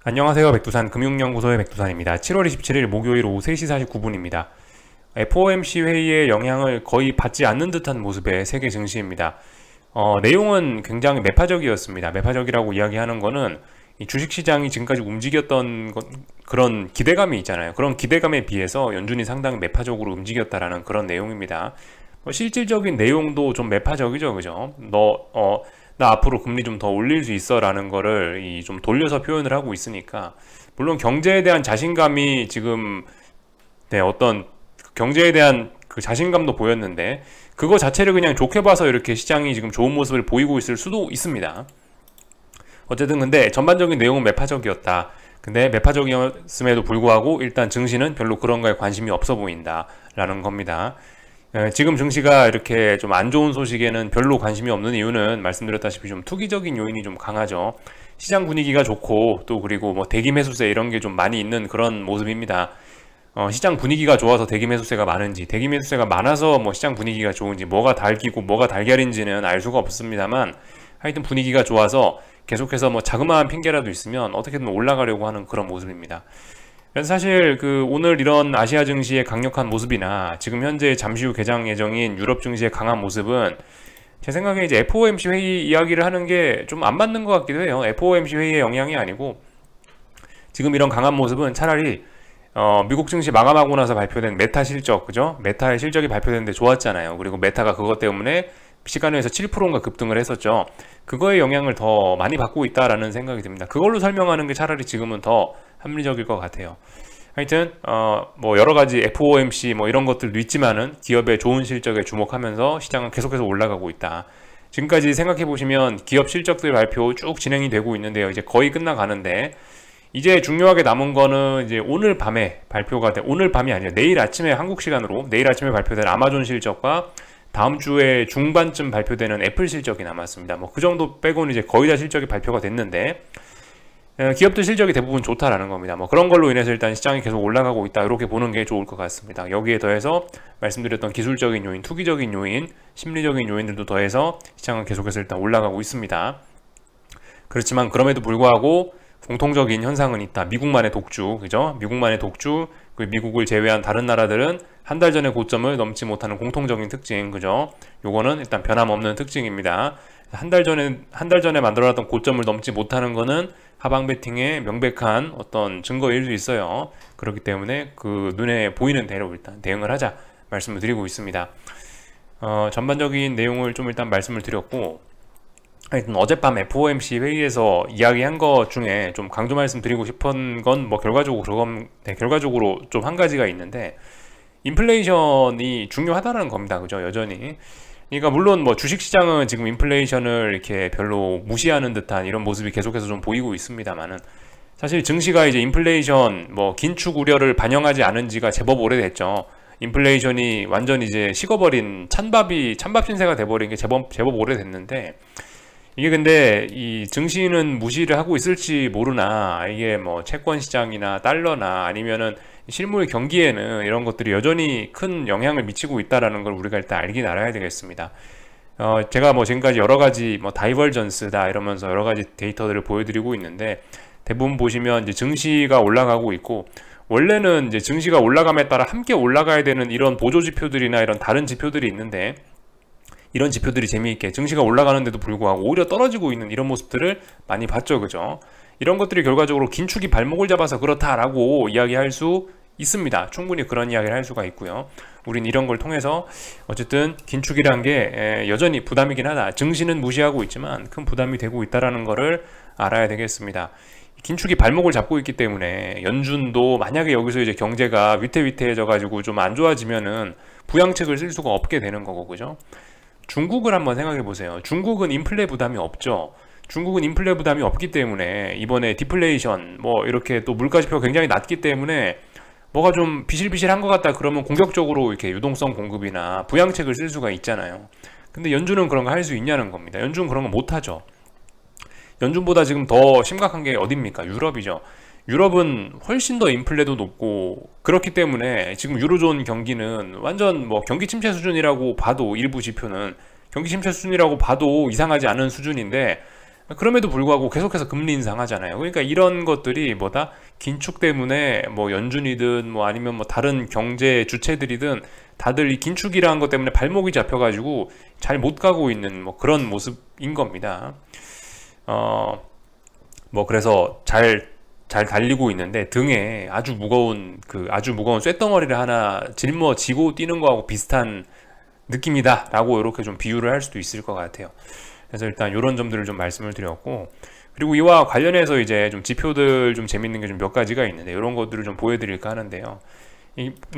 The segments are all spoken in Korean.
안녕하세요. 백두산 금융연구소의 백두산입니다. 7월 27일 목요일 오후 3시 49분입니다. FOMC 회의의 영향을 거의 받지 않는 듯한 모습의 세계 증시입니다. 내용은 굉장히 매파적이었습니다. 매파적이라고 이야기하는 거는 이 주식시장이 지금까지 움직였던 그런 기대감이 있잖아요. 그런 기대감에 비해서 연준이 상당히 매파적으로 움직였다라는 그런 내용입니다. 실질적인 내용도 좀 매파적이죠, 그죠? 나 앞으로 금리 좀 더 올릴 수 있어 라는 거를 좀 돌려서 표현을 하고 있으니까, 물론 경제에 대한 자신감이 지금 어떤 경제에 대한 그 자신감도 보였는데, 그거 자체를 그냥 좋게 봐서 이렇게 시장이 지금 좋은 모습을 보이고 있을 수도 있습니다. 어쨌든 근데 전반적인 내용은 매파적이었다. 근데 매파적이었음에도 불구하고 일단 증시는 별로 그런 거에 관심이 없어 보인다 라는 겁니다. 지금 증시가 이렇게 좀 안 좋은 소식에는 별로 관심이 없는 이유는 말씀드렸다시피 좀 투기적인 요인이 좀 강하죠. 시장 분위기가 좋고, 또 그리고 뭐 대기 매수세 이런 게 좀 많이 있는 그런 모습입니다. 시장 분위기가 좋아서 대기 매수세가 많은지, 대기 매수세가 많아서 뭐 시장 분위기가 좋은지, 뭐가 달기고 뭐가 달걀인지는 알 수가 없습니다만, 하여튼 분위기가 좋아서 계속해서 뭐 자그마한 핑계라도 있으면 어떻게든 올라가려고 하는 그런 모습입니다. 그래서 사실 오늘 이런 아시아 증시의 강력한 모습이나 지금 현재 잠시 후 개장 예정인 유럽 증시의 강한 모습은 제 생각에 이제 FOMC 회의 이야기를 하는 게 좀 안 맞는 것 같기도 해요. FOMC 회의의 영향이 아니고, 지금 이런 강한 모습은 차라리 미국 증시 마감하고 나서 발표된 메타 실적, 그죠? 메타의 실적이 발표됐는데 좋았잖아요. 그리고 메타가 그것 때문에 시간에서 7%인가 급등을 했었죠. 그거의 영향을 더 많이 받고 있다라는 생각이 듭니다. 그걸로 설명하는 게 차라리 지금은 더 합리적일 것 같아요. 하여튼 뭐 여러 가지 FOMC 뭐 이런 것들도 있지만은 기업의 좋은 실적에 주목하면서 시장은 계속해서 올라가고 있다. 지금까지 생각해 보시면 기업 실적들 발표 쭉 진행이 되고 있는데요. 이제 거의 끝나가는데, 이제 중요하게 남은 거는 이제 오늘 밤에 발표가 오늘 밤이 아니라 내일 아침에, 한국 시간으로 내일 아침에 발표될 아마존 실적과 다음 주에 중반쯤 발표되는 애플 실적이 남았습니다. 뭐 그 정도 빼고는 이제 거의 다 실적이 발표가 됐는데, 기업들 실적이 대부분 좋다라는 겁니다. 뭐 그런 걸로 인해서 일단 시장이 계속 올라가고 있다, 이렇게 보는 게 좋을 것 같습니다. 여기에 더해서 말씀드렸던 기술적인 요인, 투기적인 요인, 심리적인 요인들도 더해서 시장은 계속해서 일단 올라가고 있습니다. 그렇지만 그럼에도 불구하고 공통적인 현상은 있다. 미국만의 독주, 그죠? 미국만의 독주, 미국을 제외한 다른 나라들은 한 달 전의 고점을 넘지 못하는 공통적인 특징, 그죠? 요거는 일단 변함없는 특징입니다. 한 달 전에 만들어놨던 고점을 넘지 못하는 거는 하방 베팅의 명백한 어떤 증거일 수 있어요. 그렇기 때문에 그 눈에 보이는 대로 일단 대응을 하자 말씀을 드리고 있습니다. 전반적인 내용을 좀 일단 말씀을 드렸고, 하여튼 어젯밤 FOMC 회의에서 이야기한 것 중에 좀 강조 말씀드리고 싶은 건 뭐 결과적으로 좀 한 가지가 있는데, 인플레이션이 중요하다는 겁니다. 그죠? 여전히. 그러니까 물론 뭐 주식시장은 지금 인플레이션을 이렇게 별로 무시하는 듯한 이런 모습이 계속해서 좀 보이고 있습니다만은, 사실 증시가 이제 인플레이션 뭐 긴축 우려를 반영하지 않은 지가 제법 오래됐죠. 인플레이션이 완전 이제 식어버린 찬밥 신세가 돼버린 게 제법 오래됐는데, 이게 근데 이 증시는 무시를 하고 있을지 모르나, 이게 뭐 채권 시장이나 달러나 아니면은 실물 경기에는 이런 것들이 여전히 큰 영향을 미치고 있다라는 걸 우리가 일단 알긴 알아야 되겠습니다. 제가 뭐 지금까지 여러 가지 뭐 다이버전스다 이러면서 여러 가지 데이터들을 보여드리고 있는데, 대부분 보시면 이제 증시가 올라가고 있고, 원래는 이제 증시가 올라감에 따라 함께 올라가야 되는 이런 보조 지표들이나 이런 다른 지표들이 있는데, 이런 지표들이 재미있게 증시가 올라가는데도 불구하고 오히려 떨어지고 있는 이런 모습들을 많이 봤죠, 그죠? 이런 것들이 결과적으로 긴축이 발목을 잡아서 그렇다라고 이야기할 수 있습니다. 충분히 그런 이야기를 할 수가 있고요. 우린 이런 걸 통해서 어쨌든 긴축이란 게 여전히 부담이긴 하다. 증시는 무시하고 있지만 큰 부담이 되고 있다라는 거를 알아야 되겠습니다. 긴축이 발목을 잡고 있기 때문에 연준도 만약에 여기서 이제 경제가 위태위태해져 가지고 좀 안 좋아지면은 부양책을 쓸 수가 없게 되는 거고, 그죠? 중국을 한번 생각해 보세요. 중국은 인플레 부담이 없죠. 중국은 인플레 부담이 없기 때문에 이번에 디플레이션 뭐 이렇게 또 물가지표가 굉장히 낮기 때문에 뭐가 좀 비실비실한 것 같다 그러면 공격적으로 이렇게 유동성 공급이나 부양책을 쓸 수가 있잖아요. 근데 연준은 그런 거 할 수 있냐는 겁니다. 연준은 그런 거 못하죠. 연준보다 지금 더 심각한 게 어딥니까? 유럽이죠. 유럽은 훨씬 더 인플레도 높고, 그렇기 때문에 지금 유로존 경기는 완전 뭐 경기 침체 수준이라고 봐도, 일부 지표는 경기 침체 수준이라고 봐도 이상하지 않은 수준인데, 그럼에도 불구하고 계속해서 금리 인상하잖아요. 그러니까 이런 것들이 뭐다? 긴축 때문에 뭐 연준이든 뭐 아니면 뭐 다른 경제 주체들이든 다들 이 긴축이라는 것 때문에 발목이 잡혀가지고 잘 못 가고 있는 뭐 그런 모습인 겁니다. 뭐 그래서 잘 달리고 있는데 등에 아주 무거운 쇳덩어리를 하나 짊어지고 뛰는 거하고 비슷한 느낌이다 라고 이렇게 좀 비유를 할 수도 있을 것 같아요. 그래서 일단 이런 점들을 좀 말씀을 드렸고, 그리고 이와 관련해서 이제 좀 지표들 좀 재밌는 게 좀 몇 가지가 있는데 이런 것들을 좀 보여드릴까 하는데요.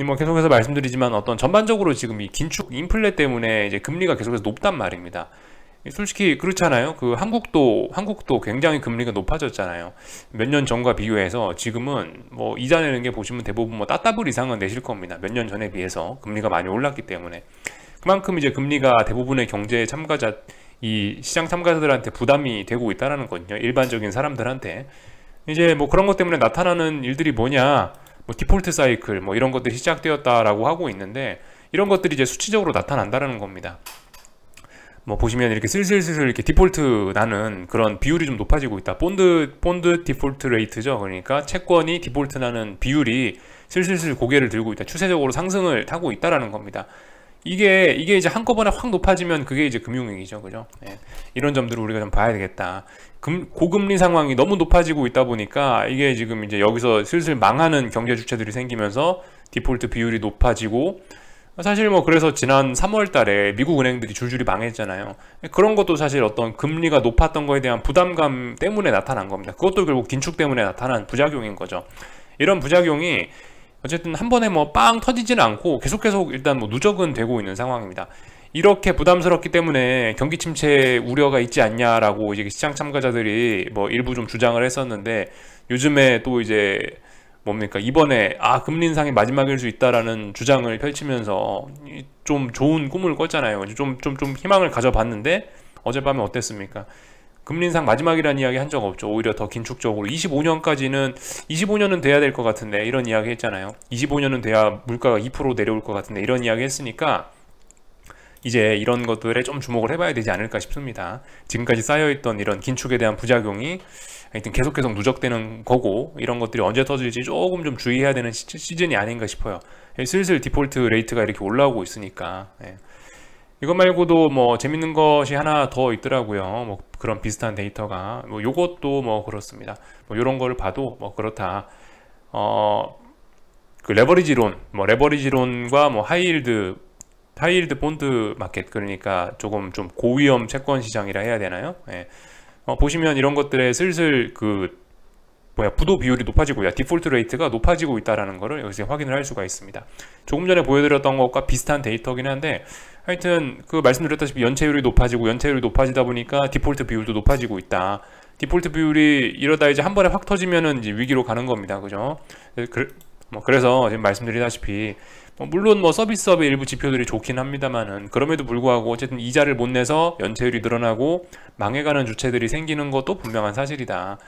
뭐 계속해서 말씀드리지만 어떤 전반적으로 지금 이 긴축 인플레 때문에 이제 금리가 계속해서 높단 말입니다. 솔직히 그렇잖아요. 그 한국도 굉장히 금리가 높아졌잖아요. 몇 년 전과 비교해서 지금은 뭐 이자 내는 게 보시면 대부분 뭐 따따블 이상은 내실 겁니다. 몇 년 전에 비해서 금리가 많이 올랐기 때문에. 그만큼 이제 금리가 대부분의 경제 참가자, 이 시장 참가자들한테 부담이 되고 있다는 거거든요. 일반적인 사람들한테. 이제 뭐 그런 것 때문에 나타나는 일들이 뭐냐, 뭐 디폴트 사이클 뭐 이런 것들이 시작되었다라고 하고 있는데, 이런 것들이 이제 수치적으로 나타난다는 겁니다. 뭐 보시면 이렇게 슬슬 이렇게 디폴트 나는 그런 비율이 좀 높아지고 있다. 본드 디폴트 레이트죠. 그러니까 채권이 디폴트 나는 비율이 슬슬 고개를 들고 있다. 추세적으로 상승을 타고 있다라는 겁니다. 이게 이제 한꺼번에 확 높아지면 그게 이제 금융위기죠. 그죠? 예. 이런 점들을 우리가 좀 봐야 되겠다. 고금리 상황이 너무 높아지고 있다 보니까 이게 지금 이제 여기서 슬슬 망하는 경제 주체들이 생기면서 디폴트 비율이 높아지고, 사실 뭐 그래서 지난 3월 달에 미국 은행들이 줄줄이 망했잖아요. 그런 것도 사실 어떤 금리가 높았던 거에 대한 부담감 때문에 나타난 겁니다. 그것도 결국 긴축 때문에 나타난 부작용인 거죠. 이런 부작용이 어쨌든 한 번에 뭐 빵 터지지는 않고 계속 일단 뭐 누적은 되고 있는 상황입니다. 이렇게 부담스럽기 때문에 경기 침체 우려가 있지 않냐라고 이제 시장 참가자들이 뭐 일부 좀 주장을 했었는데, 요즘에 또 이제 뭡니까, 이번에 금리 인상이 마지막일 수 있다라는 주장을 펼치면서 좀 좋은 꿈을 꿨잖아요. 좀 희망을 가져봤는데 어젯밤에 어땠습니까? 금리 인상 마지막이라는 이야기 한 적 없죠. 오히려 더 긴축적으로 25년은 돼야 될 것 같은데 이런 이야기 했잖아요. 25년은 돼야 물가가 2% 내려올 것 같은데 이런 이야기 했으니까 이제 이런 것들에 좀 주목을 해봐야 되지 않을까 싶습니다. 지금까지 쌓여있던 이런 긴축에 대한 부작용이 하여튼 계속 누적되는 거고, 이런 것들이 언제 터질지 조금 좀 주의해야 되는 시즌이 아닌가 싶어요. 슬슬 디폴트 레이트가 이렇게 올라오고 있으니까. 이거 말고도 뭐 재밌는 것이 하나 더 있더라고요. 뭐 그런 비슷한 데이터가 뭐 요것도 뭐 그렇습니다. 뭐 요런 거를 봐도 뭐 그렇다. 그 레버리지론과 뭐 하이힐드 본드 마켓, 그러니까 조금 좀 고위험 채권 시장이라 해야 되나요? 보시면 이런 것들에 슬슬 부도 비율이 높아지고 디폴트 레이트가 높아지고 있다는 거를 여기서 확인을 할 수가 있습니다. 조금 전에 보여드렸던 것과 비슷한 데이터긴 한데, 하여튼 말씀드렸다시피 연체율이 높아지다 보니까 디폴트 비율도 높아지고 있다. 디폴트 비율이 이러다 이제 한 번에 확 터지면은 이제 위기로 가는 겁니다. 그죠? 그래서 지금 말씀드리다시피 물론 뭐 서비스업의 일부 지표들이 좋긴 합니다만은, 그럼에도 불구하고 어쨌든 이자를 못 내서 연체율이 늘어나고 망해가는 주체들이 생기는 것도 분명한 사실이다.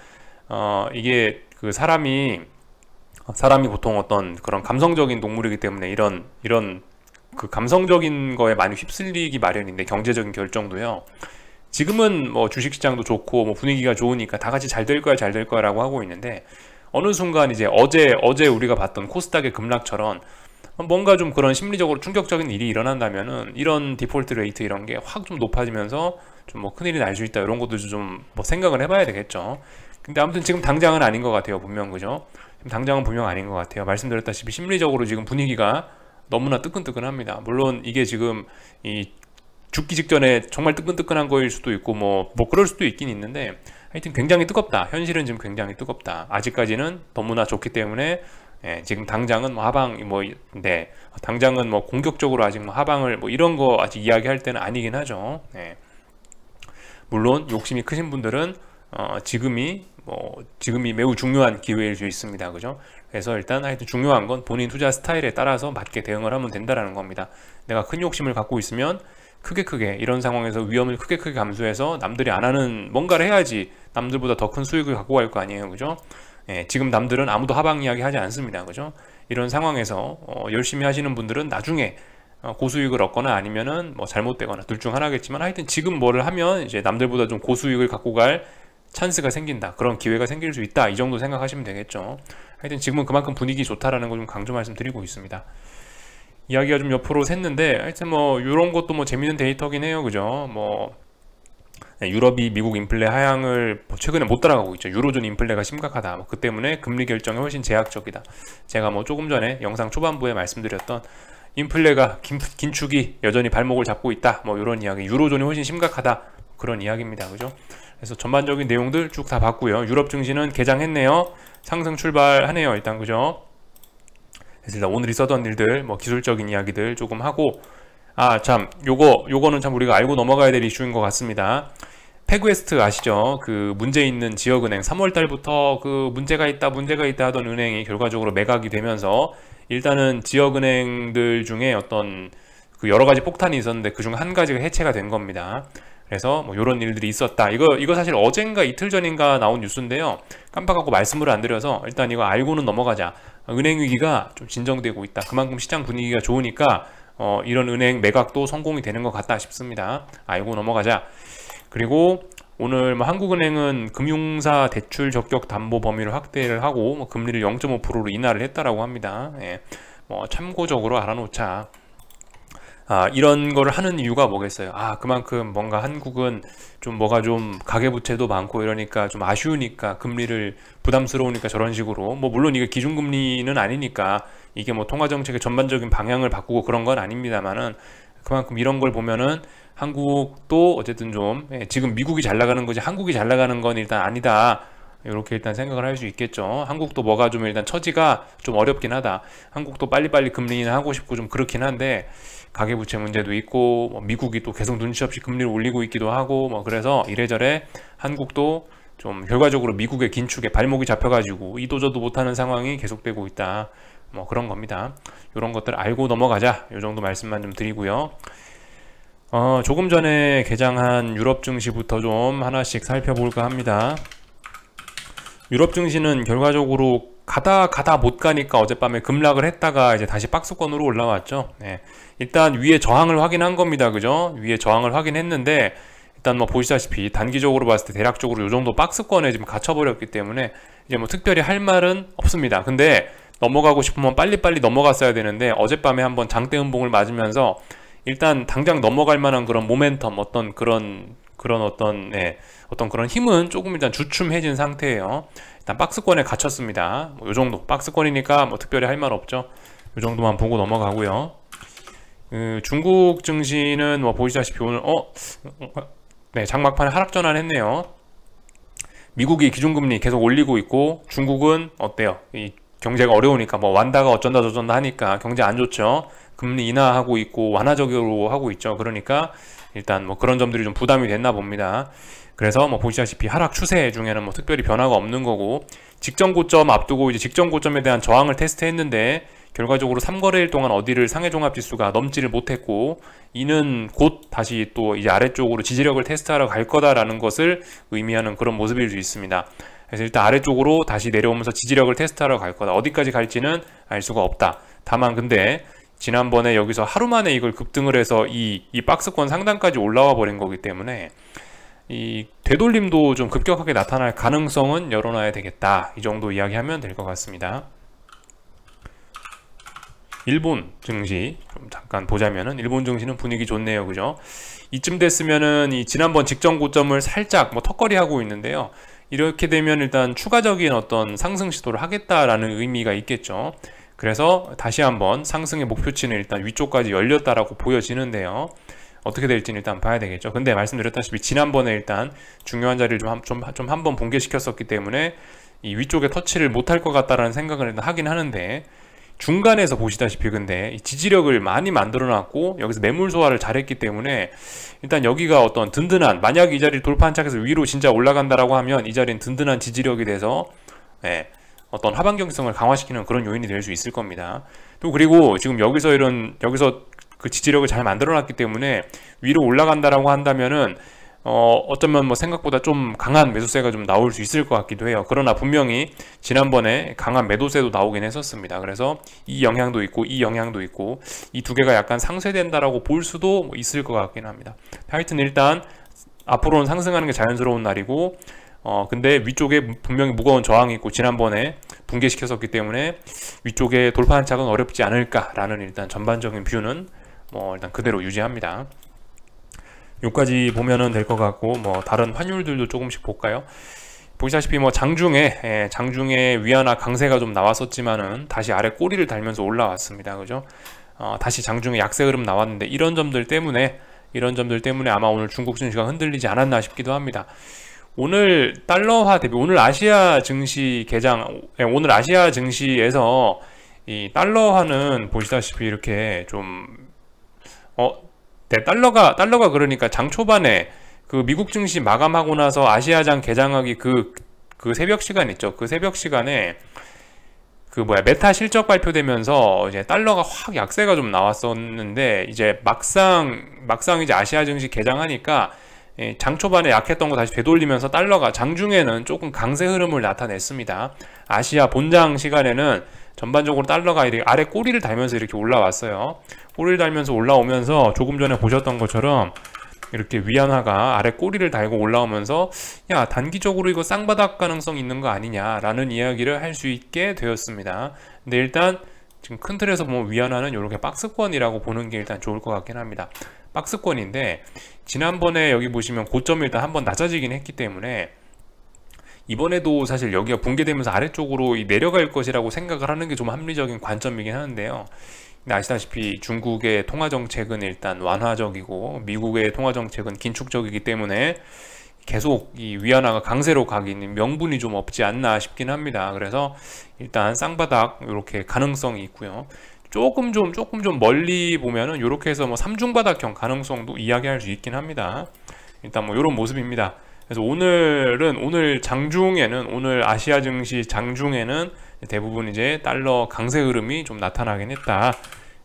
이게 사람이 보통 어떤 그런 감성적인 동물이기 때문에 이런 그 감성적인 거에 많이 휩쓸리기 마련인데, 경제적인 결정도요. 지금은 뭐 주식시장도 좋고 뭐 분위기가 좋으니까 다 같이 잘 될 거야 라고 하고 있는데, 어느 순간 이제 어제 우리가 봤던 코스닥의 급락처럼 뭔가 좀 그런 심리적으로 충격적인 일이 일어난다면은 이런 디폴트 레이트 이런 게 확 좀 높아지면서 좀 뭐 큰일이 날 수 있다, 이런 것도 좀 뭐 생각을 해봐야 되겠죠. 근데 아무튼 지금 당장은 아닌 것 같아요. 분명. 그죠? 지금 당장은 분명 아닌 것 같아요. 말씀드렸다시피 심리적으로 지금 분위기가 너무나 뜨끈뜨끈합니다. 물론 이게 지금 이 죽기 직전에 정말 뜨끈뜨끈한 거일 수도 있고 뭐 그럴 수도 있긴 있는데, 하여튼 굉장히 뜨겁다. 현실은 지금 굉장히 뜨겁다. 아직까지는 너무나 좋기 때문에 지금 당장은 뭐 당장은 뭐 공격적으로 아직 뭐 하방을 뭐 이런 거 아직 이야기할 때는 아니긴 하죠. 물론 욕심이 크신 분들은 지금이 매우 중요한 기회일 수 있습니다. 그죠? 그래서 일단 하여튼 중요한 건 본인 투자 스타일에 따라서 맞게 대응을 하면 된다라는 겁니다. 내가 큰 욕심을 갖고 있으면 크게 이런 상황에서 위험을 크게 감수해서 남들이 안 하는 뭔가를 해야지 남들보다 더 큰 수익을 갖고 갈 거 아니에요. 그죠? 지금 남들은 아무도 하방 이야기 하지 않습니다. 그죠? 이런 상황에서 열심히 하시는 분들은 나중에 고수익을 얻거나 아니면은 뭐 잘못되거나 둘 중 하나겠지만, 하여튼 지금 뭐를 하면 이제 남들보다 좀 고수익을 갖고 갈 찬스가 생긴다, 그런 기회가 생길 수 있다, 이 정도 생각하시면 되겠죠. 하여튼 지금은 그만큼 분위기 좋다라는 걸 좀 강조 말씀드리고 있습니다. 이야기가 좀 옆으로 샜는데, 하여튼 뭐 이런 것도 뭐 재밌는 데이터긴 해요, 그죠? 뭐 유럽이 미국 인플레 하향을 최근에 못 따라가고 있죠. 유로존 인플레가 심각하다, 뭐 그 때문에 금리 결정이 훨씬 제약적이다. 제가 뭐 조금 전에 영상 초반부에 말씀드렸던 인플레가 긴축이 여전히 발목을 잡고 있다, 뭐 이런 이야기, 유로존이 훨씬 심각하다, 그런 이야기입니다, 그죠? 그래서 전반적인 내용들 쭉 다 봤고요. 유럽 증시는 개장했네요. 상승 출발하네요, 일단, 그죠? 그래서 일단 오늘 있었던 일들, 뭐 기술적인 이야기들 조금 하고, 참, 요거는 참 우리가 알고 넘어가야 될 이슈인 것 같습니다. 패그웨스트 아시죠? 그 문제 있는 지역은행, 3월 달부터 그 문제가 있다 하던 은행이 결과적으로 매각이 되면서, 일단은 지역은행들 중에 어떤 그 여러 가지 폭탄이 있었는데 그중 한 가지가 해체가 된 겁니다. 그래서 뭐 이런 일들이 있었다. 이거 사실 어젠가 이틀 전인가 나온 뉴스인데요. 깜빡하고 말씀을 안 드려서 일단 이거 알고는 넘어가자. 은행 위기가 좀 진정되고 있다. 그만큼 시장 분위기가 좋으니까 이런 은행 매각도 성공이 되는 것 같다 싶습니다. 알고 넘어가자. 그리고 오늘 뭐 한국은행은 금융사 대출 적격 담보 범위를 확대를 하고 뭐 금리를 0.5%로 인하를 했다라고 합니다. 예, 뭐 참고적으로 알아놓자. 이런 거를 하는 이유가 뭐겠어요? 그만큼 뭔가 한국은 좀 뭐가 좀 가계부채도 많고 이러니까 좀 아쉬우니까, 금리를 부담스러우니까 저런 식으로, 뭐 물론 이게 기준금리는 아니니까 이게 뭐 통화정책의 전반적인 방향을 바꾸고 그런 건 아닙니다만은, 그만큼 이런 걸 보면은 한국도 어쨌든 좀 지금 미국이 잘 나가는 거지 한국이 잘 나가는 건 일단 아니다, 이렇게 일단 생각을 할 수 있겠죠. 한국도 뭐가 좀 일단 처지가 좀 어렵긴 하다. 한국도 빨리빨리 금리 인하하고 싶고 좀 그렇긴 한데, 가계부채 문제도 있고 뭐 미국이 또 계속 눈치 없이 금리를 올리고 있기도 하고, 뭐 그래서 이래저래 한국도 좀 결과적으로 미국의 긴축에 발목이 잡혀가지고 이도저도 못하는 상황이 계속되고 있다, 뭐 그런 겁니다. 이런 것들 알고 넘어가자, 이 정도 말씀만 좀 드리고요. 조금 전에 개장한 유럽 증시부터 좀 하나씩 살펴볼까 합니다. 유럽 증시는 결과적으로 가다 못 가니까 어젯밤에 급락을 했다가 이제 다시 박스권으로 올라왔죠. 네. 일단 위에 저항을 확인한 겁니다, 그죠? 위에 저항을 확인했는데, 일단 뭐 보시다시피 단기적으로 봤을 때 대략적으로 이 정도 박스권에 지금 갇혀버렸기 때문에 이제 뭐 특별히 할 말은 없습니다. 근데 넘어가고 싶으면 빨리빨리 넘어갔어야 되는데, 어젯밤에 한번 장대 음봉을 맞으면서 일단 당장 넘어갈 만한 그런 모멘텀, 어떤 그런 힘은 조금 일단 주춤해진 상태예요. 일단 박스권에 갇혔습니다. 뭐 요 정도 박스권이니까 뭐 특별히 할 말 없죠. 요 정도만 보고 넘어가고요. 중국 증시는 뭐 보시다시피 오늘 장막판에 하락 전환했네요. 미국이 기준금리 계속 올리고 있고, 중국은 어때요? 이 경제가 어려우니까 뭐 완다가 어쩐다 저쩐다 하니까 경제 안 좋죠. 금리 인하하고 있고 완화적으로 하고 있죠. 그러니까 일단 뭐 그런 점들이 좀 부담이 됐나 봅니다. 그래서 뭐 보시다시피 하락 추세 중에는 뭐 특별히 변화가 없는 거고, 직전 고점 앞두고 이제 직전 고점에 대한 저항을 테스트했는데 결과적으로 3거래일 동안 어디를 상해종합지수가 넘지를 못했고, 이는 곧 다시 또 이제 아래쪽으로 지지력을 테스트하러 갈 거다라는 것을 의미하는 그런 모습일 수 있습니다. 그래서 일단 아래쪽으로 다시 내려오면서 지지력을 테스트하러 갈 거다. 어디까지 갈지는 알 수가 없다. 다만 근데 지난번에 여기서 하루 만에 이걸 급등을 해서 이 박스권 상단까지 올라와 버린 거기 때문에 이 되돌림도 좀 급격하게 나타날 가능성은 열어놔야 되겠다, 이 정도 이야기하면 될 것 같습니다. 일본 증시 좀 잠깐 보자면은, 일본 증시는 분위기 좋네요, 그죠? 이쯤 됐으면은 이 지난번 직전 고점을 살짝 뭐 턱걸이 하고 있는데요. 이렇게 되면 일단 추가적인 어떤 상승 시도를 하겠다라는 의미가 있겠죠. 그래서 다시 한번 상승의 목표치는 일단 위쪽까지 열렸다라고 보여지는데요. 어떻게 될지는 일단 봐야 되겠죠. 근데 말씀드렸다시피 지난번에 일단 중요한 자리를 좀 한번 붕괴시켰었기 때문에 이 위쪽에 터치를 못할 것 같다라는 생각을 일단 하긴 하는데, 중간에서 보시다시피 근데 이 지지력을 많이 만들어 놨고 여기서 매물 소화를 잘했기 때문에 일단 여기가 어떤 든든한, 만약 이 자리를 돌파한 착해서 위로 진짜 올라간다라고 하면 이 자리는 든든한 지지력이 돼서 어떤 하방 경직성을 강화시키는 그런 요인이 될 수 있을 겁니다. 또 그리고 지금 여기서 그 지지력을 잘 만들어 놨기 때문에 위로 올라간다라고 한다면은 어쩌면 뭐 생각보다 좀 강한 매수세가 좀 나올 수 있을 것 같기도 해요. 그러나 분명히 지난번에 강한 매도세도 나오긴 했었습니다. 그래서 이 영향도 있고 이 영향도 있고 이 두 개가 약간 상쇄된다라고 볼 수도 뭐 있을 것 같긴 합니다. 하여튼 일단 앞으로는 상승하는 게 자연스러운 날이고 근데 위쪽에 분명히 무거운 저항이 있고 지난번에 붕괴시켰었기 때문에 위쪽에 돌파 한착은 어렵지 않을까라는 일단 전반적인 뷰는 뭐 일단 그대로 유지합니다. 여기까지 보면은 될 것 같고 뭐 다른 환율들도 조금씩 볼까요? 보시다시피 뭐 장중에 위안화 강세가 좀 나왔었지만은 다시 아래 꼬리를 달면서 올라왔습니다. 그죠? 다시 장중에 약세 흐름 나왔는데 이런 점들 때문에 아마 오늘 중국 증시가 흔들리지 않았나 싶기도 합니다. 오늘 달러화 대비 오늘 아시아 증시 오늘 아시아 증시에서 이 달러화는 보시다시피 이렇게 좀 네, 달러가 그러니까 장 초반에 그 미국 증시 마감하고 나서 아시아장 개장하기 그 새벽 시간 있죠. 그 새벽 시간에 메타 실적 발표되면서 이제 달러가 확 약세가 좀 나왔었는데 이제 막상 이제 아시아 증시 개장하니까 장 초반에 약했던 거 다시 되돌리면서 달러가 장중에는 조금 강세 흐름을 나타냈습니다. 아시아 본장 시간에는 전반적으로 달러가 아래 꼬리를 달면서 이렇게 올라왔어요. 꼬리를 달면서 올라오면서 조금 전에 보셨던 것처럼 이렇게 위안화가 아래 꼬리를 달고 올라오면서 야, 단기적으로 이거 쌍바닥 가능성 있는 거 아니냐라는 이야기를 할 수 있게 되었습니다. 근데 일단 지금 큰 틀에서 보면 위안화는 이렇게 박스권이라고 보는 게 일단 좋을 것 같긴 합니다. 박스권인데 지난번에 여기 보시면 고점이 일단 한번 낮아지긴 했기 때문에 이번에도 사실 여기가 붕괴되면서 아래쪽으로 내려갈 것이라고 생각을 하는 게 좀 합리적인 관점이긴 하는데요. 근데 아시다시피 중국의 통화정책은 일단 완화적이고 미국의 통화정책은 긴축적이기 때문에 계속 이 위안화가 강세로 가기는 명분이 좀 없지 않나 싶긴 합니다. 그래서 일단 쌍바닥 이렇게 가능성이 있고요. 조금 좀 멀리 보면은 이렇게 해서 뭐 삼중바닥형 가능성도 이야기할 수 있긴 합니다. 일단 뭐 이런 모습입니다. 그래서 오늘 아시아 증시 장중에는 대부분 이제 달러 강세 흐름이 좀 나타나긴 했다.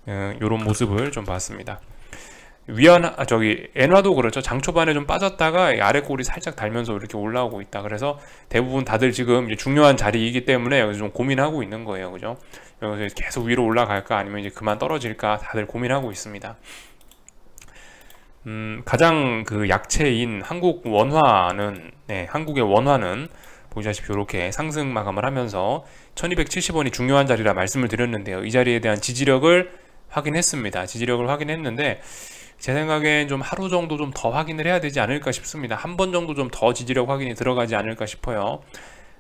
이런 모습을 좀 봤습니다. 엔화도 그렇죠. 장 초반에 좀 빠졌다가 아래 꼬리 살짝 달면서 이렇게 올라오고 있다. 그래서 대부분 다들 지금 이제 중요한 자리이기 때문에 여기서 좀 고민하고 있는 거예요. 그죠? 여기서 계속 위로 올라갈까 아니면 이제 그만 떨어질까 다들 고민하고 있습니다. 가장 그 약체인 한국의 원화는 보시다시피 이렇게 상승 마감을 하면서 1270원이 중요한 자리라 말씀을 드렸는데요. 이 자리에 대한 지지력을 확인했는데 제 생각엔 좀 하루 정도 좀 더 확인을 해야 되지 않을까 싶습니다. 한 번 정도 좀 더 지지력 확인이 들어가지 않을까 싶어요.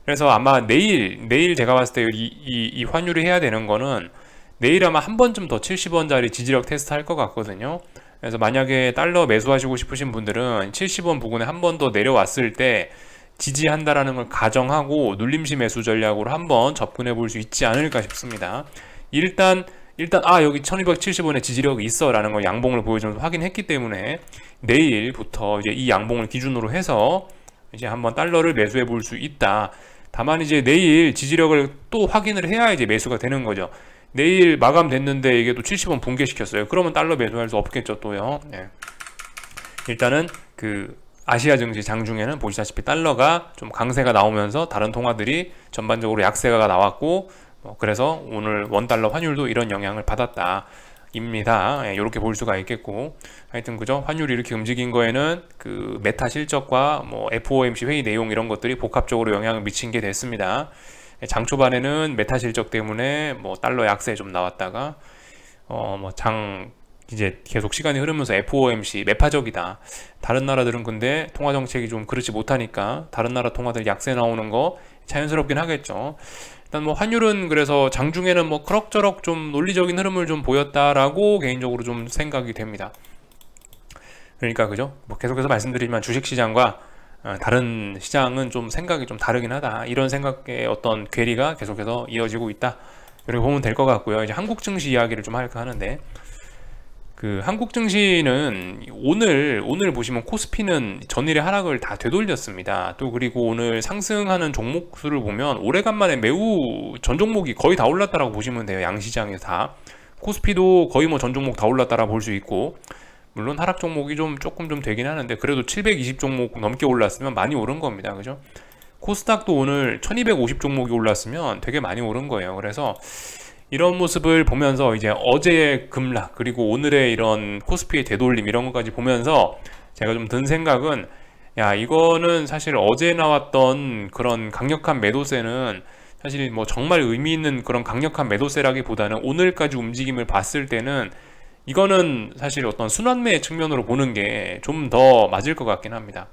그래서 아마 내일 제가 봤을 때 이 환율이 해야 되는 거는 내일 아마 한 번쯤 더 70원짜리 지지력 테스트 할 것 같거든요. 그래서 만약에 달러 매수하시고 싶으신 분들은 70원 부근에 한 번 더 내려왔을 때 지지한다라는 걸 가정하고 눌림시 매수 전략으로 한번 접근해 볼 수 있지 않을까 싶습니다. 일단 여기 1270원의 지지력이 있어 라는 걸 양봉을 보여주면서 확인했기 때문에 내일부터 이제 이 양봉을 기준으로 해서 이제 한번 달러를 매수해 볼 수 있다. 다만 이제 내일 지지력을 또 확인을 해야 이제 매수가 되는 거죠. 내일 마감됐는데 이게 또 70원 붕괴시켰어요. 그러면 달러 매수할 수 없겠죠, 또요. 네. 일단은 그 아시아 증시 장중에는 보시다시피 달러가 좀 강세가 나오면서 다른 통화들이 전반적으로 약세가 나왔고 그래서 오늘 원달러 환율도 이런 영향을 받았다 입니다. 이렇게 볼 수가 있겠고 하여튼 그죠? 환율이 이렇게 움직인 거에는 그 메타 실적과 뭐 FOMC 회의 내용 이런 것들이 복합적으로 영향을 미친 게 됐습니다. 장 초반에는 메타 실적 때문에 뭐 달러 약세 좀 나왔다가 이제 계속 시간이 흐르면서 FOMC 매파적이다. 다른 나라들은 근데 통화 정책이 좀 그렇지 못하니까 다른 나라 통화들 약세 나오는 거 자연스럽긴 하겠죠. 일단 뭐 환율은 그래서 장중에는 뭐 그럭저럭 좀 논리적인 흐름을 좀 보였다라고 개인적으로 좀 생각이 됩니다. 그러니까 그죠? 뭐 계속해서 말씀드리지만 주식시장과 다른 시장은 좀 생각이 좀 다르긴 하다. 이런 생각의 어떤 괴리가 계속해서 이어지고 있다. 이렇게 보면 될 것 같고요. 이제 한국 증시 이야기를 좀 할까 하는데 그 한국 증시는 오늘 보시면 코스피는 전일의 하락을 다 되돌렸습니다. 또 그리고 오늘 상승하는 종목 수를 보면 오래간만에 매우 전 종목이 거의 다 올랐다라고 보시면 돼요. 양시장에서 다. 코스피도 거의 뭐 전 종목 다 올랐다라고 볼 수 있고 물론 하락 종목이 조금 좀 되긴 하는데 그래도 720 종목 넘게 올랐으면 많이 오른 겁니다. 그죠? 코스닥도 오늘 1250 종목이 올랐으면 되게 많이 오른 거예요. 그래서 이런 모습을 보면서 이제 어제의 급락 그리고 오늘의 이런 코스피의 되돌림 이런 것까지 보면서 제가 좀 든 생각은, 야, 이거는 사실 어제 나왔던 그런 강력한 매도세는 사실 뭐 정말 의미 있는 그런 강력한 매도세라기보다는 오늘까지 움직임을 봤을 때는 이거는 사실 어떤 순환매의 측면으로 보는 게 좀 더 맞을 것 같긴 합니다.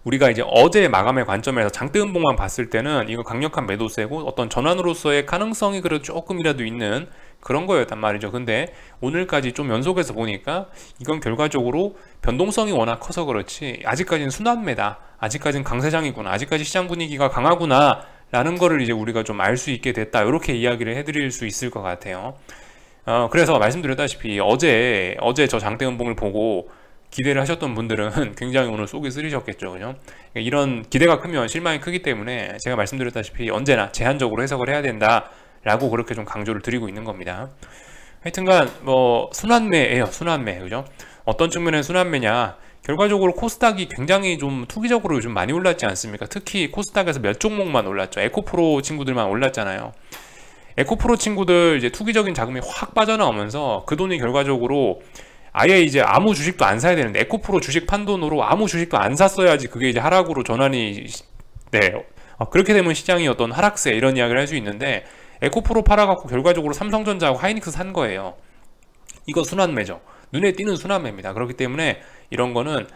우리가 이제 어제 마감의 관점에서 장대음봉만 봤을 때는 이거 강력한 매도세고 어떤 전환으로서의 가능성이 그래도 조금이라도 있는 그런 거였단 말이죠. 근데 오늘까지 좀 연속해서 보니까 이건 결과적으로 변동성이 워낙 커서 그렇지 아직까지는 순환매다, 아직까지는 강세장이구나, 아직까지 시장 분위기가 강하구나 라는 거를 이제 우리가 좀 알 수 있게 됐다, 이렇게 이야기를 해드릴 수 있을 것 같아요. 그래서 말씀드렸다시피 어제 저 장대음봉을 보고 기대를 하셨던 분들은 굉장히 오늘 속이 쓰리셨겠죠. 그죠? 이런 기대가 크면 실망이 크기 때문에 제가 말씀드렸다시피 언제나 제한적으로 해석을 해야 된다 라고 그렇게 좀 강조를 드리고 있는 겁니다. 하여튼간 뭐 순환매예요. 순환매. 그죠? 어떤 측면의 순환매냐, 결과적으로 코스닥이 굉장히 좀 투기적으로 좀 많이 올랐지 않습니까? 특히 코스닥에서 몇 종목만 올랐죠. 에코프로 친구들만 올랐잖아요. 에코프로 친구들 이제 투기적인 자금이 확 빠져나오면서 그 돈이 결과적으로 아예 이제 아무 주식도 안 사야 되는데 에코프로 주식 판돈으로 아무 주식도 안 샀어야지 그게 이제 하락으로 전환이 그렇게 되면 시장이 어떤 하락세 이런 이야기를 할 수 있는데 에코프로 팔아갖고 결과적으로 삼성전자하고 하이닉스 산 거예요. 이거 순환매죠. 눈에 띄는 순환매입니다. 그렇기 때문에 이런 거는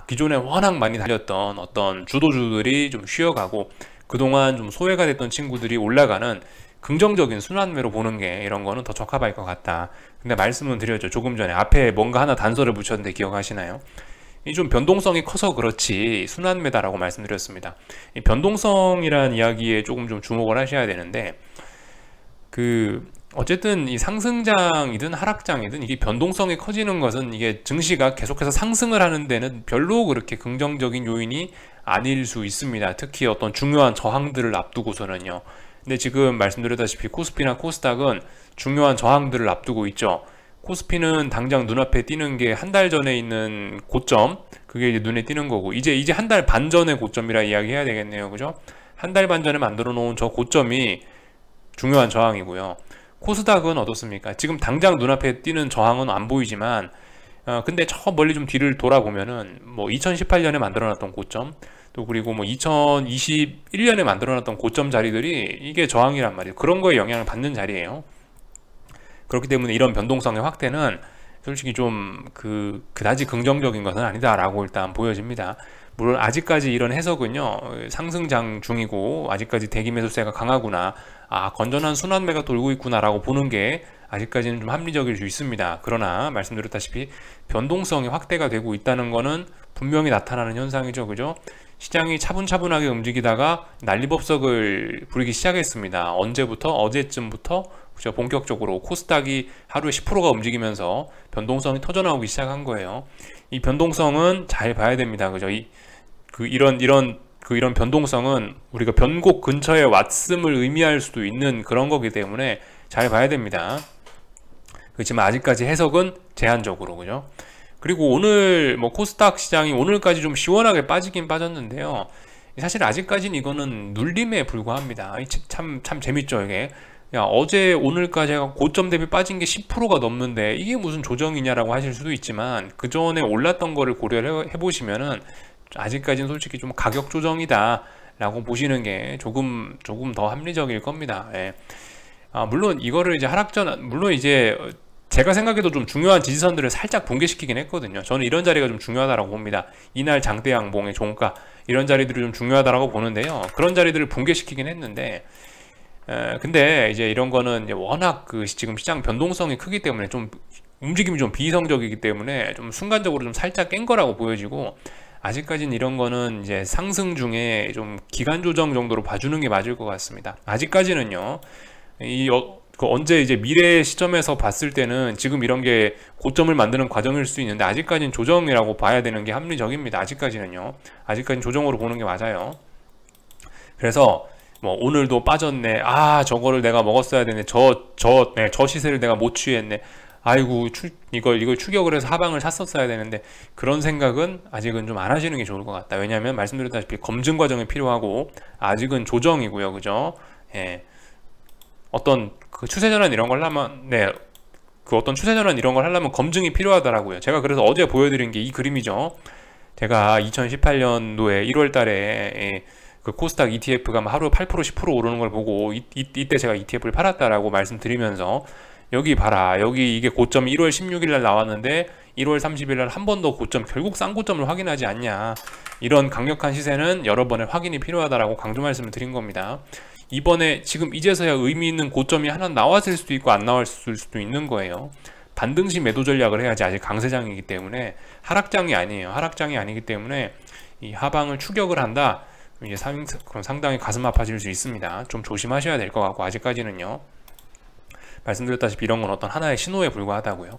기존에 워낙 많이 달렸던 어떤 주도주들이 좀 쉬어가고 그동안 좀 소외가 됐던 친구들이 올라가는 긍정적인 순환매로 보는 게 이런 거는 더 적합할 것 같다. 근데 말씀은 드렸죠. 조금 전에 앞에 뭔가 하나 단서를 붙였는데 기억하시나요? 이 좀 변동성이 커서 그렇지 순환매다라고 말씀드렸습니다. 이 변동성이란 이야기에 조금 좀 주목을 하셔야 되는데 어쨌든 이 상승장이든 하락장이든 이게 변동성이 커지는 것은 이게 증시가 계속해서 상승을 하는 데는 별로 그렇게 긍정적인 요인이 아닐 수 있습니다. 특히 어떤 중요한 저항들을 앞두고서는요. 근데 지금 말씀드렸다시피 코스피나 코스닥은 중요한 저항들을 앞두고 있죠. 코스피는 당장 눈앞에 띄는 게 한 달 전에 있는 고점, 그게 이제 눈에 띄는 거고 이제 한 달 반 전의 고점이라 이야기해야 되겠네요. 그죠? 한 달 반 전에 만들어 놓은 저 고점이 중요한 저항이고요. 코스닥은 어떻습니까? 지금 당장 눈앞에 띄는 저항은 안 보이지만 근데 저 멀리 좀 뒤를 돌아보면은 뭐 2018년에 만들어 놨던 고점, 또 그리고 뭐 2021년에 만들어놨던 고점 자리들이 이게 저항이란 말이에요. 그런 거에 영향을 받는 자리예요. 그렇기 때문에 이런 변동성의 확대는 솔직히 좀 그다지 긍정적인 것은 아니다라고 일단 보여집니다. 물론 아직까지 이런 해석은요, 상승장 중이고 아직까지 대기 매수세가 강하구나, 건전한 순환매가 돌고 있구나라고 보는 게 아직까지는 좀 합리적일 수 있습니다. 그러나 말씀드렸다시피 변동성이 확대가 되고 있다는 거는 분명히 나타나는 현상이죠. 그죠? 시장이 차분차분하게 움직이다가 난리법석을 부리기 시작했습니다. 언제부터? 어제쯤부터 그죠? 본격적으로 코스닥이 하루에 10%가 움직이면서 변동성이 터져나오기 시작한 거예요. 이 변동성은 잘 봐야 됩니다. 그죠? 이런 변동성은 우리가 변곡 근처에 왔음을 의미할 수도 있는 그런 거기 때문에 잘 봐야 됩니다. 그렇지만 아직까지 해석은 제한적으로, 그죠? 그리고 오늘 뭐 코스닥 시장이 오늘까지 좀 시원하게 빠지긴 빠졌는데요. 사실 아직까지는 이거는 눌림에 불과합니다. 참 재밌죠, 이게. 야, 어제 오늘까지 고점 대비 빠진 게 10%가 넘는데 이게 무슨 조정이냐라고 하실 수도 있지만 그 전에 올랐던 거를 고려를 해보시면은 아직까지는 솔직히 좀 가격 조정이다 라고 보시는 게 조금 더 합리적일 겁니다. 예. 물론 이거를 이제 물론 이제 제가 생각해도 좀 중요한 지지선들을 살짝 붕괴시키긴 했거든요. 저는 이런 자리가 좀 중요하다고 봅니다. 이날 장대양봉의 종가 이런 자리들이 좀 중요하다고 보는데요. 그런 자리들을 붕괴시키긴 했는데 근데 이제 이런 거는 이제 워낙 지금 시장 변동성이 크기 때문에 좀 움직임이 좀 비이성적이기 때문에 좀 순간적으로 좀 살짝 깬 거라고 보여지고 아직까지는 이런 거는 이제 상승 중에 좀 기간 조정 정도로 봐주는 게 맞을 것 같습니다. 아직까지는요. 언제 이제 미래 시점에서 봤을 때는 지금 이런 게 고점을 만드는 과정일 수 있는데 아직까지는 조정이라고 봐야 되는 게 합리적입니다. 아직까지는요. 아직까지는 조정으로 보는 게 맞아요. 그래서 뭐 오늘도 빠졌네. 저거를 내가 먹었어야 되네. 저 시세를 내가 못 취했네. 아이고 이걸 추격을 해서 하방을 샀었어야 되는데, 그런 생각은 아직은 좀 안 하시는 게 좋을 것 같다. 왜냐하면 말씀드렸다시피 검증 과정이 필요하고 아직은 조정이고요, 그죠? 예. 어떤 그 추세 전환 이런 걸 하면, 네, 그 어떤 추세 전환 이런 걸 하려면 검증이 필요하더라고요. 제가 그래서 어제 보여드린 게 이 그림이죠. 제가 2018년도에 1월 달에 그 코스닥 ETF가 하루 8% 10% 오르는 걸 보고 이때 제가 ETF를 팔았다라고 말씀드리면서, 여기 봐라, 여기 이게 고점 1월 16일 날 나왔는데 1월 30일 날 한 번 더 고점, 결국 싼 고점을 확인하지 않냐, 이런 강력한 시세는 여러 번의 확인이 필요하다라고 강조 말씀을 드린 겁니다. 이번에 지금 이제서야 의미 있는 고점이 하나 나왔을 수도 있고 안 나왔을 수도 있는 거예요. 반등시 매도 전략을 해야지. 아직 강세장이기 때문에, 하락장이 아니에요. 하락장이 아니기 때문에 이 하방을 추격을 한다, 이제 그럼 상당히 가슴 아파질 수 있습니다. 좀 조심하셔야 될 것 같고, 아직까지는요. 말씀드렸다시피 이런 건 어떤 하나의 신호에 불과하다고요.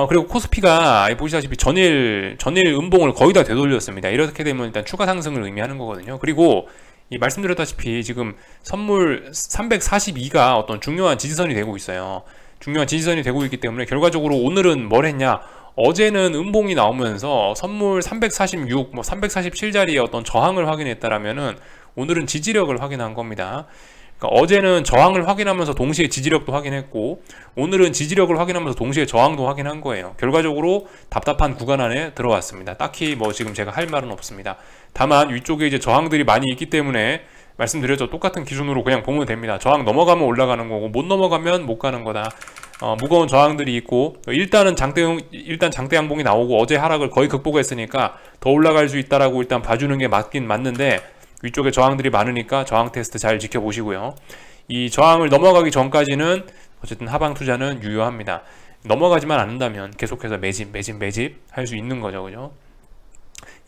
그리고 코스피가 보시다시피 전일 음봉을 거의 다 되돌렸습니다. 이렇게 되면 일단 추가 상승을 의미하는 거거든요. 그리고 이 말씀드렸다시피 지금 선물 342가 어떤 중요한 지지선이 되고 있어요. 중요한 지지선이 되고 있기 때문에 결과적으로 오늘은 뭘 했냐, 어제는 음봉이 나오면서 선물 346, 347자리의 어떤 저항을 확인했다라면은 오늘은 지지력을 확인한 겁니다. 그러니까 어제는 저항을 확인하면서 동시에 지지력도 확인했고, 오늘은 지지력을 확인하면서 동시에 저항도 확인한 거예요. 결과적으로 답답한 구간 안에 들어왔습니다. 딱히 지금 제가 할 말은 없습니다. 다만 위쪽에 이제 저항들이 많이 있기 때문에 말씀드렸죠. 똑같은 기준으로 그냥 보면 됩니다. 저항 넘어가면 올라가는 거고, 못 넘어가면 못 가는 거다. 무거운 저항들이 있고, 일단 장대 양봉이 나오고 어제 하락을 거의 극복했으니까 더 올라갈 수 있다라고 일단 봐주는 게 맞긴 맞는데, 위쪽에 저항들이 많으니까 저항 테스트 잘 지켜보시고요. 이 저항을 넘어가기 전까지는 어쨌든 하방 투자는 유효합니다. 넘어가지만 않는다면 계속해서 매집 할 수 있는 거죠, 그죠?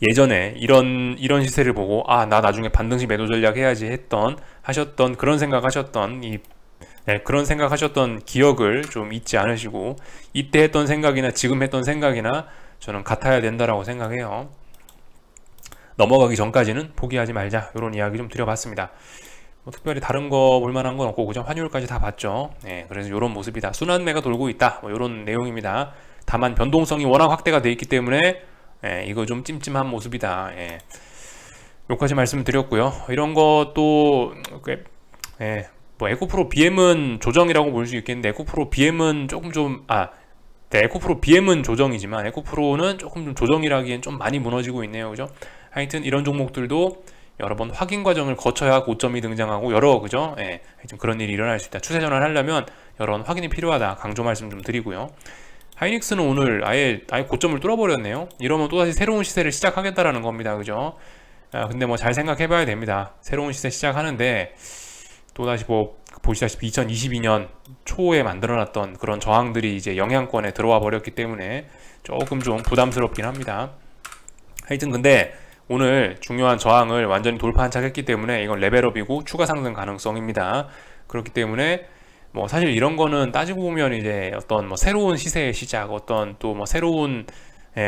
예전에 이런 시세를 보고 나 나중에 반등시 매도 전략 해야지 하셨던 그런 생각하셨던 그런 생각하셨던 기억을 좀 잊지 않으시고, 이때 했던 생각이나 지금 했던 생각이나 저는 같아야 된다라고 생각해요. 넘어가기 전까지는 포기하지 말자, 이런 이야기 좀 드려봤습니다. 특별히 다른 거 볼만한 건 없고, 그죠? 환율까지 다 봤죠. 그래서 이런 모습이다. 순환매가 돌고 있다, 이런 내용입니다. 다만 변동성이 워낙 확대가 돼 있기 때문에 이거 좀 찜찜한 모습이다. 여기까지 말씀드렸고요. 이런 것도 에코프로 BM은 조정이라고 볼 수 있겠는데, 에코프로 BM은 에코프로 BM은 조정이지만 에코프로는 조금 좀 조정이라기엔 좀 많이 무너지고 있네요, 그죠? 하여튼 이런 종목들도 여러 번 확인 과정을 거쳐야 고점이 등장하고, 그죠? 하여튼 그런 일이 일어날 수 있다. 추세 전환 하려면 여러 번 확인이 필요하다, 강조 말씀 좀 드리고요. 하이닉스는 오늘 아예 고점을 뚫어버렸네요. 이러면 또다시 새로운 시세를 시작하겠다라는 겁니다, 그죠? 근데 잘 생각해 봐야 됩니다. 새로운 시세 시작하는데 또다시 보시다시피 2022년 초에 만들어놨던 그런 저항들이 이제 영향권에 들어와 버렸기 때문에 조금 좀 부담스럽긴 합니다. 하여튼 근데 오늘 중요한 저항을 완전히 돌파한 척 했기 때문에 이건 레벨업이고 추가 상승 가능성입니다. 그렇기 때문에 사실 이런 거는 따지고 보면 이제 어떤 새로운 시세의 시작, 어떤 또 새로운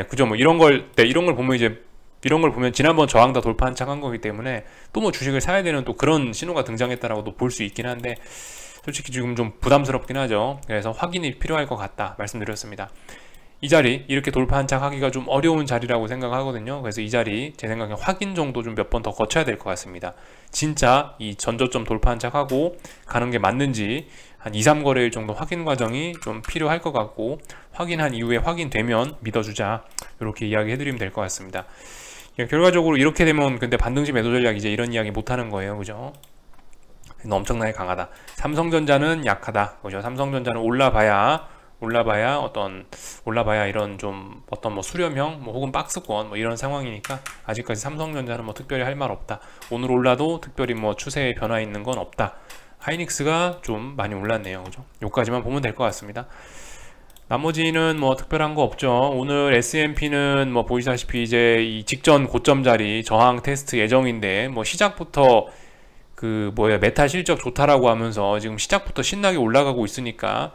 그죠? 이런 걸 보면 지난번 저항 다 돌파한 척 한 거기 때문에 또 주식을 사야 되는 또 그런 신호가 등장했다라고도 볼 수 있긴 한데, 솔직히 지금 좀 부담스럽긴 하죠. 그래서 확인이 필요할 것 같다 말씀드렸습니다. 이 자리 이렇게 돌파한 척 하기가 좀 어려운 자리라고 생각하거든요. 그래서 이 자리 제 생각에 확인 정도 좀 몇 번 더 거쳐야 될 것 같습니다. 진짜 이 전저점 돌파한 척 하고 가는 게 맞는지 한 2, 3거래일 정도 확인 과정이 좀 필요할 것 같고, 확인한 이후에 확인되면 믿어주자, 이렇게 이야기 해드리면 될 것 같습니다. 결과적으로 이렇게 되면 근데 반등시 매도 전략 이제 이런 이야기 못하는 거예요, 그죠? 엄청나게 강하다. 삼성전자는 약하다, 그죠? 삼성전자는 올라봐야 이런 좀 어떤 수렴형 혹은 박스권 이런 상황이니까 아직까지 삼성전자는 특별히 할 말 없다. 오늘 올라도 특별히 추세에 변화 있는 건 없다. 하이닉스가 좀 많이 올랐네요, 그죠? 요까지만 보면 될 것 같습니다. 나머지는 특별한 거 없죠. 오늘 S&P는 보시다시피 이제 이 직전 고점 자리 저항 테스트 예정인데, 시작부터 메탈 실적 좋다라고 하면서 지금 시작부터 신나게 올라가고 있으니까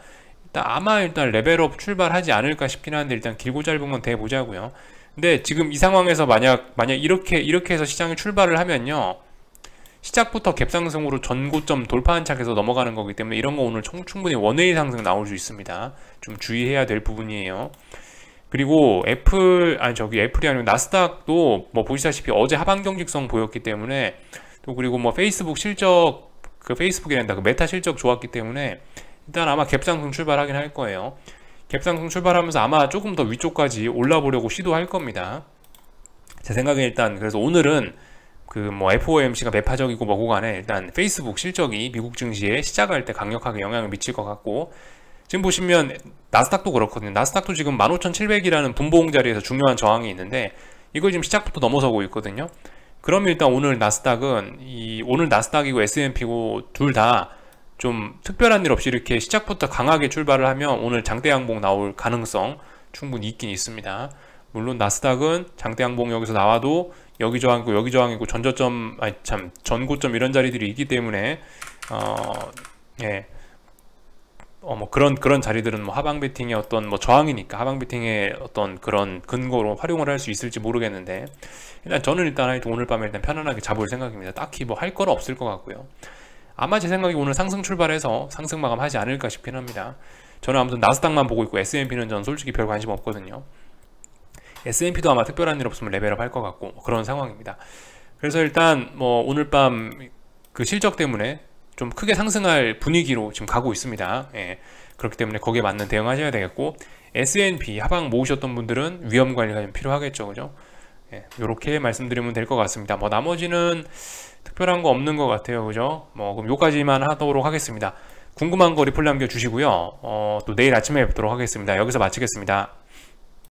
일단 레벨업 출발하지 않을까 싶긴 한데, 일단 길고 짧은 건 대보자고요. 근데 지금 이 상황에서 만약 이렇게 해서 시장이 출발을 하면요, 시작부터 갭상승으로 전고점 돌파한 차에서 넘어가는 거기 때문에 이런 거 오늘 충분히 원웨이 상승 나올 수 있습니다. 좀 주의해야 될 부분이에요. 그리고 애플이 아니고 나스닥도 뭐 보시다시피 어제 하방 경직성 보였기 때문에, 또 그리고 뭐 페이스북 실적, 페이스북이란다, 메타 실적 좋았기 때문에 일단 아마 갭상승 출발하긴 할 거예요. 갭상승 출발하면서 아마 조금 더 위쪽까지 올라보려고 시도할 겁니다. 제 생각에 일단 그래서 오늘은 뭐 FOMC가 매파적이고 뭐고 간에 일단 페이스북 실적이 미국 증시에 시작할 때 강력하게 영향을 미칠 것 같고, 지금 보시면 나스닥도 그렇거든요. 나스닥도 지금 15,700이라는 분봉 자리에서 중요한 저항이 있는데 이걸 지금 시작부터 넘어서고 있거든요. 그러면 일단 오늘 나스닥은 오늘 나스닥이고 S&P고 둘 다 좀 특별한 일 없이 이렇게 시작부터 강하게 출발을 하면 오늘 장대 양봉 나올 가능성 충분히 있긴 있습니다. 물론 나스닥은 장대 양봉 여기서 나와도 여기 저항이고 여기 저항이고 전고점 이런 자리들이 있기 때문에 뭐 그런 자리들은 뭐 하방 베팅의 어떤 뭐 저항이니까 하방 베팅의 어떤 그런 근거로 활용을 할 수 있을지 모르겠는데, 일단 저는 일단 오늘 밤에 일단 편안하게 잡을 생각입니다. 딱히 뭐 할 건 없을 것 같고요. 아마 제 생각에 오늘 상승 출발해서 상승 마감하지 않을까 싶긴 합니다. 저는 아무튼 나스닥만 보고 있고 S&P는 전 솔직히 별 관심 없거든요. S&P도 아마 특별한 일 없으면 레벨업 할 것 같고 그런 상황입니다. 그래서 일단 뭐 오늘 밤 그 실적 때문에 좀 크게 상승할 분위기로 지금 가고 있습니다. 그렇기 때문에 거기에 맞는 대응하셔야 되겠고, S&P 하방 모으셨던 분들은 위험 관리가 좀 필요하겠죠, 그죠? 이렇게 말씀드리면 될 것 같습니다. 뭐 나머지는 특별한 거 없는 것 같아요, 그죠? 뭐 그럼 요까지만 하도록 하겠습니다. 궁금한 거 리플 남겨주시고요. 또 내일 아침에 뵙도록 하겠습니다. 여기서 마치겠습니다.